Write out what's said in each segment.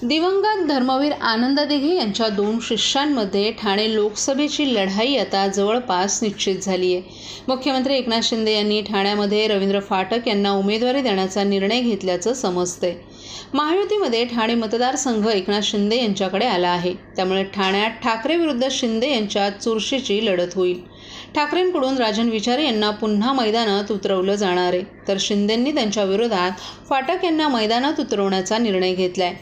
दिवंगत धर्मवीर आनंद दिघे यांच्या 2 शिष्यांमध्ये ठाणे लोकसभेची लढाई आता जवळपास निश्चित झाली आहे. मुख्यमंत्री एकनाथ शिंदे यांनी ठाण्यामध्ये रवींद्र फाटक यांना उमेदवारी देण्याचा निर्णय घेतल्याचं समजतंय. महायुतीमध्ये ठाणे मतदारसंघ एकनाथ शिंदे यांच्याकडे आला आहे. त्यामुळे ठाण्यात ठाकरे विरुद्ध शिंदे यांच्यात चुरशीची लढत होईल. ठाकरेंकडून राजन विचारे यांना पुन्हा मैदानात उतरवलं जाणार आहे, तर शिंदेंनी त्यांच्या विरोधात फाटक यांना मैदानात उतरवण्याचा निर्णय घेतलाय.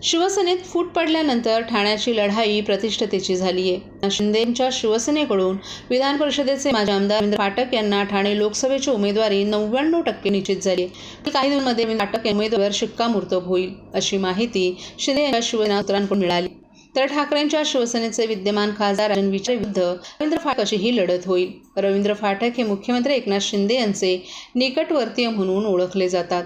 शिवसेनेत फूट पडल्यानंतर ठाण्याची लढाई प्रतिष्ठतेची झाली आहे. शिंदेंच्या शिवसेनेकडून विधान परिषदेचे माजी आमदार रवींद्र फाटक यांना ठाणे लोकसभेची उमेदवारी 99% निश्चित झाली आहे. काही दिवसांमध्ये फाटक या उमेदवार शिक्कामोर्तब होईल, अशी माहिती शिंदे यांच्या शिवसेना सूत्रांकडून मिळाली. तर ठाकरेंच्या शिवसेनेचे विद्यमान खासदार राजन विचारे विरुद्ध रवींद्र फाटक अशी ही लढत होईल. रवींद्र फाटक हे मुख्यमंत्री एकनाथ शिंदे यांचे निकटवर्तीय म्हणून ओळखले जातात.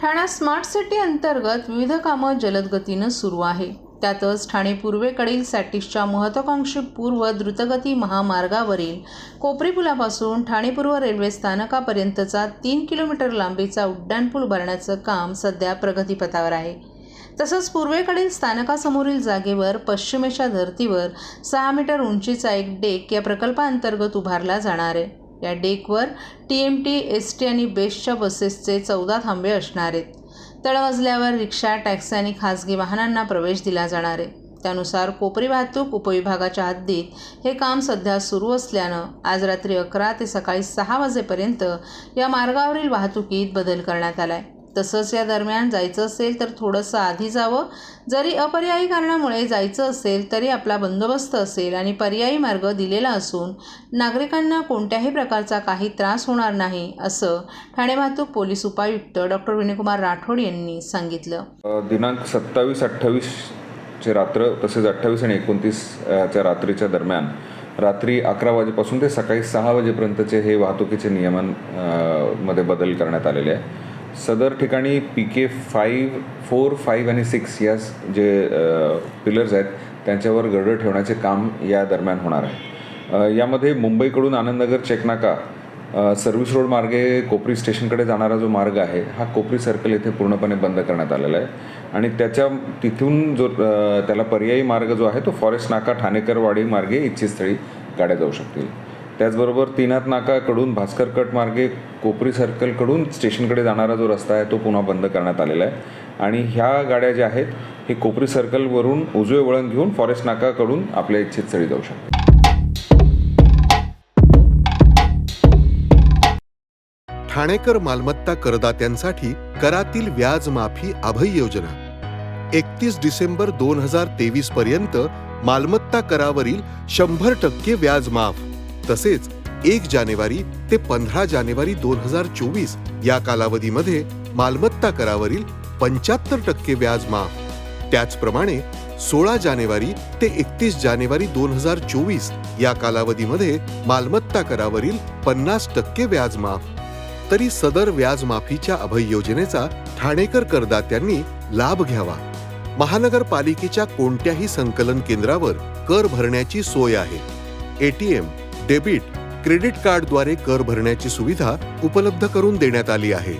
ठाणा स्मार्ट सिटी अंतर्गत विविध कामं जलद गतीनं सुरू आहे. त्यातच ठाणे पूर्वेकडील सॅटिसच्या महत्त्वाकांक्षी पूर्व द्रुतगती महामार्गावरील कोपरी पुलापासून ठाणे पूर्व रेल्वे स्थानकापर्यंतचा 3 किलोमीटर लांबीचा उड्डाणपूल उभारण्याचं काम सध्या प्रगतीपथावर आहे. तसंच पूर्वेकडील स्थानकासमोरील जागेवर पश्चिमेच्या धर्तीवर 6 मीटर उंचीचा एक डेक या प्रकल्पाअंतर्गत उभारला जाणार आहे. या डेकवर TMT, ST आणि बेस्टच्या बसेसचे 14 थांबे असणार आहेत. तळमजल्यावर रिक्षा, टॅक्सी आणि खासगी वाहनांना प्रवेश दिला जाणार आहे. त्यानुसार कोपरी वाहतूक उपविभागाच्या हद्दीत हे काम सध्या सुरू असल्यानं आज रात्री 11 ते सकाळी 6 वाजेपर्यंत या मार्गावरील वाहतुकीत बदल करण्यात आला आहे. तसंच या दरम्यान जायचं असेल तर थोडंसं आधी जावं. जरी अपरियायी कारणामुळे जायचं असेल तरी आपला बंदोबस्त असेल आणि पर्यायी मार्ग दिलेला असून नागरिकांना कोणत्याही प्रकारचा काही त्रास होणार नाही, असं ठाणे वाहतूक पोलीस उपायुक्त डॉक्टर विनयकुमार राठोड यांनी सांगितलं. दिनांक 27-28 ची रात्र तसेच 28 आणि 29 च्या रात्रीच्या दरम्यान रात्री 11 वाजेपासून ते सकाळी 6 वाजेपर्यंतचे हे वाहतुकीचे नियमन मध्ये बदल करण्यात आलेले आहे. सदर ठिकाणी PK 4, 5 आणि 6 या जे पिलर्स आहेत त्यांच्यावर गर्डर ठेवण्याचे काम या दरम्यान होणार आहे. यामध्ये मुंबईकडून आनंदनगर चेकनाका सर्व्हिस रोड मार्गे कोपरी स्टेशनकडे जाणारा जो मार्ग आहे हा कोपरी सर्कल येथे पूर्णपणे बंद करण्यात आलेला आहे आणि तिथून जो त्याला पर्यायी मार्ग जो आहे तो फॉरेस्ट नाका ठाणेकरवाडी मार्गे इच्छितस्थळी गाड्या जाऊ शकतील. त्याचबरोबर तीनाथ नाकाकडून भास्कर कट मार्गे कोपरी सर्कलकडून स्टेशनकडे जाणारा जो रस्ता आहे तो पुन्हा बंद करण्यात आलेला आहे आणि ह्या गाड्या ज्या आहेत हे कोपरी सर्कलवरून उजवे वळण घेऊन फॉरेस्ट नाकाकडून आपल्या इच्छित स्थळी जाऊ शकतात. ठाणेकर मालमत्ता करदात्यांसाठी करातील व्याज माफी अभय योजना 31 डिसेंबर 2023 पर्यंत मालमत्ता करावरील 100% व्याज माफ. तसेच 1 जानेवारी ते 15 जानेवारी 2024 या कालावधीमध्ये मालमत्ता करावरील 75% व्याज माफ. त्याचप्रमाणे 16 जानेवारी ते 31 जानेवारी 2024 या कालावधीमध्ये मालमत्ता करावरील 50% व्याज माफ. तरी सदर व्याज माफीच्या अभय योजनेचा ठाणेकर करदात्यांनी लाभ घ्यावा. महानगरपालिकेच्या कोणत्याही संकलन केंद्रावर कर भरण्याची सोय आहे. ATM, डेबिट, क्रेडिट कार्डद्वारे कर भरण्याची सुविधा उपलब्ध करून देण्यात आली आहे.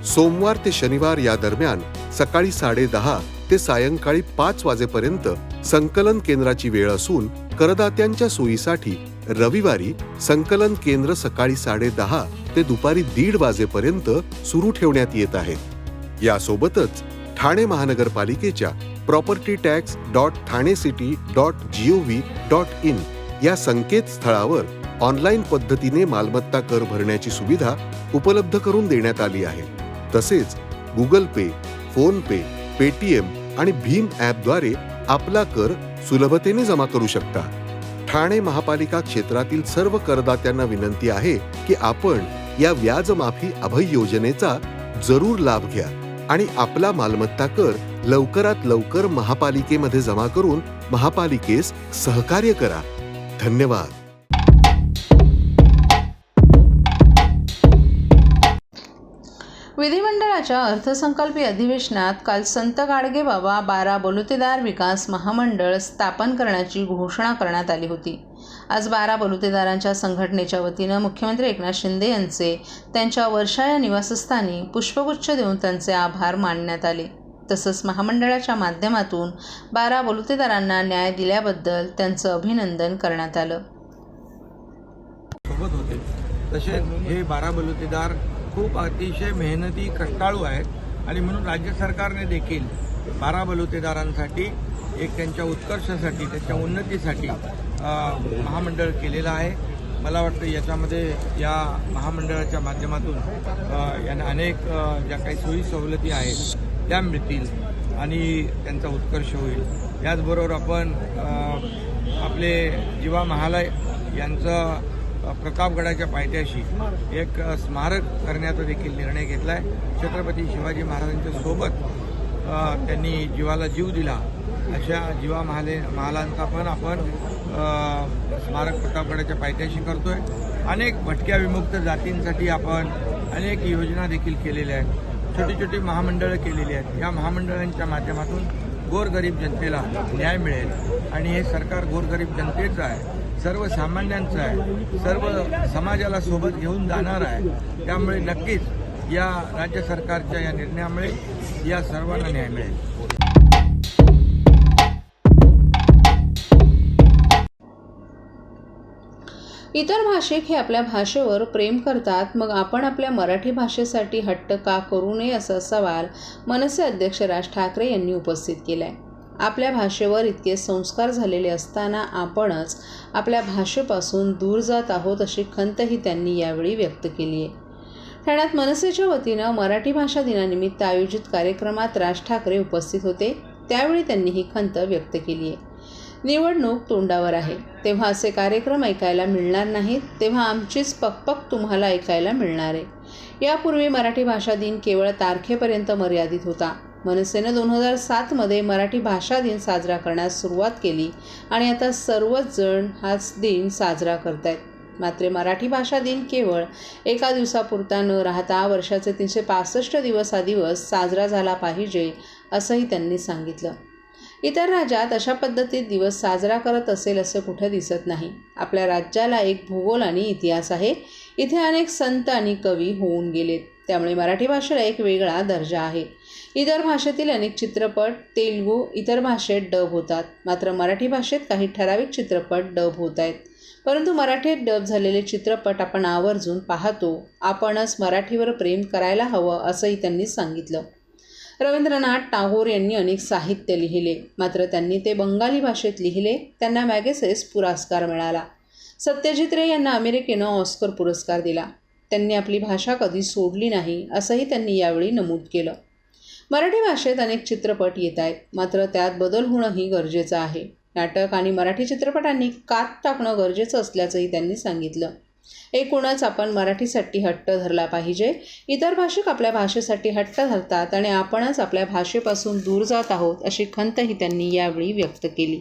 सोमवार ते शनिवार या दरम्यान सकाळी 10:30 ते सायंकाळी 5 वाजेपर्यंत संकलन केंद्राची वेळ असून करदात्यांच्या सोयीसाठी रविवारी संकलन केंद्र सकाळी 10:30 ते दुपारी 1:30 वाजेपर्यंत सुरू ठेवण्यात येत आहेत. यासोबतच ठाणे महानगरपालिकेच्या propertytax.thanecity.gov.in या संकेतस्थळावर ऑनलाईन पद्धतीने मालमत्ता कर भरण्याची सुविधा उपलब्ध करून देण्यात आली आहे. तसेच गुगल पे, फोन पे, पेटीएम आणि भीम ॲपद्वारे आपला कर सुलभतेने जमा करू शकता. ठाणे महापालिका क्षेत्रातील सर्व करदात्यांना विनंती आहे की आपण या व्याजमाफी अभय योजनेचा जरूर लाभ घ्या आणि आपला मालमत्ता कर लवकरात लवकर महापालिकेमध्ये जमा करून महापालिकेस सहकार्य करा. धन्यवाद. विधिमंडळाच्या अर्थसंकल्पीय अधिवेशनात काल संत गाडगेबाबा 12 बलुतेदार विकास महामंडळ स्थापन करण्याची घोषणा करण्यात आली होती. आज 12 बलुतेदारांच्या संघटनेच्या वतीनं मुख्यमंत्री एकनाथ शिंदे यांचे त्यांच्या वर्षा या निवासस्थानी पुष्पगुच्छ देऊन त्यांचे आभार मानण्यात आले. तसंच महामंडळाच्या माध्यमातून 12 बलुतेदारांना न्याय दिल्याबद्दल त्यांचं अभिनंदन करण्यात आलं. सोबत होते तसे हे 12 बलुतेदार खूप अतिशय मेहनती कष्टाळू आहेत आणि म्हणून राज्य सरकारने देखील 12 बलुतेदारांसाठी एक त्यांच्या उत्कर्षासाठी त्यांच्या उन्नतीसाठी महामंडळ केलेलं आहे. मला वाटतं याच्यामध्ये या महामंडळाच्या माध्यमातून यांना अनेक ज्या काही सोयी सवलती आहेत त्या मिळतील आणि त्यांचा उत्कर्ष होईल. याचबरोबर आपण आपले जीवा महालय यांचं प्रतापगडाच्या पायथ्याशी एक स्मारक करण्याचा देखील निर्णय घेतला आहे. छत्रपती शिवाजी महाराजांच्या सोबत त्यांनी जीवाला जीव दिला अशा जीवा महालांचा पण आपण स्मारक प्रतापगडाच्या पायथ्याशी करतोय. अनेक भटक्या विमुक्त जातींसाठी आपण अनेक योजना देखील केलेल्या आहेत. छोटी छोटी महामंडळं केलेली आहेत. या महामंडळांच्या माध्यमातून गोरगरीब जनतेला न्याय मिळेल आणि हे सरकार गोरगरीब जनतेचं आहे, सर्वसामान्यांचं आहे, सर्व समाजाला सोबत घेऊन जाणार आहे. त्यामुळे नक्कीच या राज्य सरकारच्या या निर्णयामुळे या सर्वांना न्याय मिळेल. इतर भाषिक हे आपल्या भाषेवर प्रेम करतात, मग आपण आपल्या मराठी भाषेसाठी हट्ट का करू नये असा सवाल मनसे अध्यक्ष राज ठाकरे यांनी उपस्थित केला आहे. आपल्या भाषेवर इतके संस्कार झालेले असताना आपणच आपल्या भाषेपासून दूर जात आहोत अशी खंतही त्यांनी यावेळी व्यक्त केली आहे. ठाण्यात मनसेच्या वतीनं मराठी भाषा दिनानिमित्त आयोजित कार्यक्रमात राज ठाकरे उपस्थित होते. त्यावेळी त्यांनी ही खंत व्यक्त केली आहे. निवडणूक तोंडावर आहे तेव्हा असे कार्यक्रम ऐकायला मिळणार नाहीत, तेव्हा आमचीच पकपक तुम्हाला ऐकायला मिळणार आहे. यापूर्वी मराठी भाषा दिन केवळ तारखेपर्यंत मर्यादित होता. मनसेनं 2007मध्ये मराठी भाषा दिन साजरा करण्यास सुरुवात केली आणि आता सर्वच जण हाच दिन साजरा करतायत. मात्र मराठी भाषा दिन केवळ एका दिवसापुरता न राहता वर्षाचे 365 दिवस हा दिवस साजरा झाला पाहिजे असंही त्यांनी सांगितलं. इतर राज्यात अशा पद्धतीत दिवस साजरा करत असेल असं कुठं दिसत नाही. आपल्या राज्याला एक भूगोल आणि इतिहास आहे. इथे अनेक संत आणि कवी होऊन गेलेत, त्यामुळे मराठी भाषेला एक वेगळा दर्जा आहे. इतर भाषेतील अनेक चित्रपट तेलुगू इतर भाषेत डब होतात, मात्र मराठी भाषेत काही ठराविक चित्रपट डब होत आहेत. परंतु मराठीत डब झालेले चित्रपट आपण आवर्जून पाहतो. आपणच मराठीवर प्रेम करायला हवं असंही त्यांनी सांगितलं. रवींद्रनाथ टागोर यांनी अनेक साहित्य लिहिले, मात्र त्यांनी ते बंगाली भाषेत लिहिले. त्यांना मॅगसेसे पुरस्कार मिळाला. सत्यजित रे यांना अमेरिकेनं ऑस्कर पुरस्कार दिला. त्यांनी आपली भाषा कधी सोडली नाही असंही त्यांनी यावेळी नमूद केलं. मराठी भाषेत अनेक चित्रपट येत आहेत, मात्र त्यात बदल होणंही गरजेचं आहे. नाटक आणि मराठी चित्रपटांनी कात टाकणं गरजेचं असल्याचंही त्यांनी सांगितलं. एकूणच आपण मराठीसाठी हट्ट धरला पाहिजे. इतर भाषिक आपल्या भाषेसाठी हट्ट धरतात आणि आपणच आपल्या भाषेपासून दूर जात आहोत अशी खंतही त्यांनी यावेळी व्यक्त केली.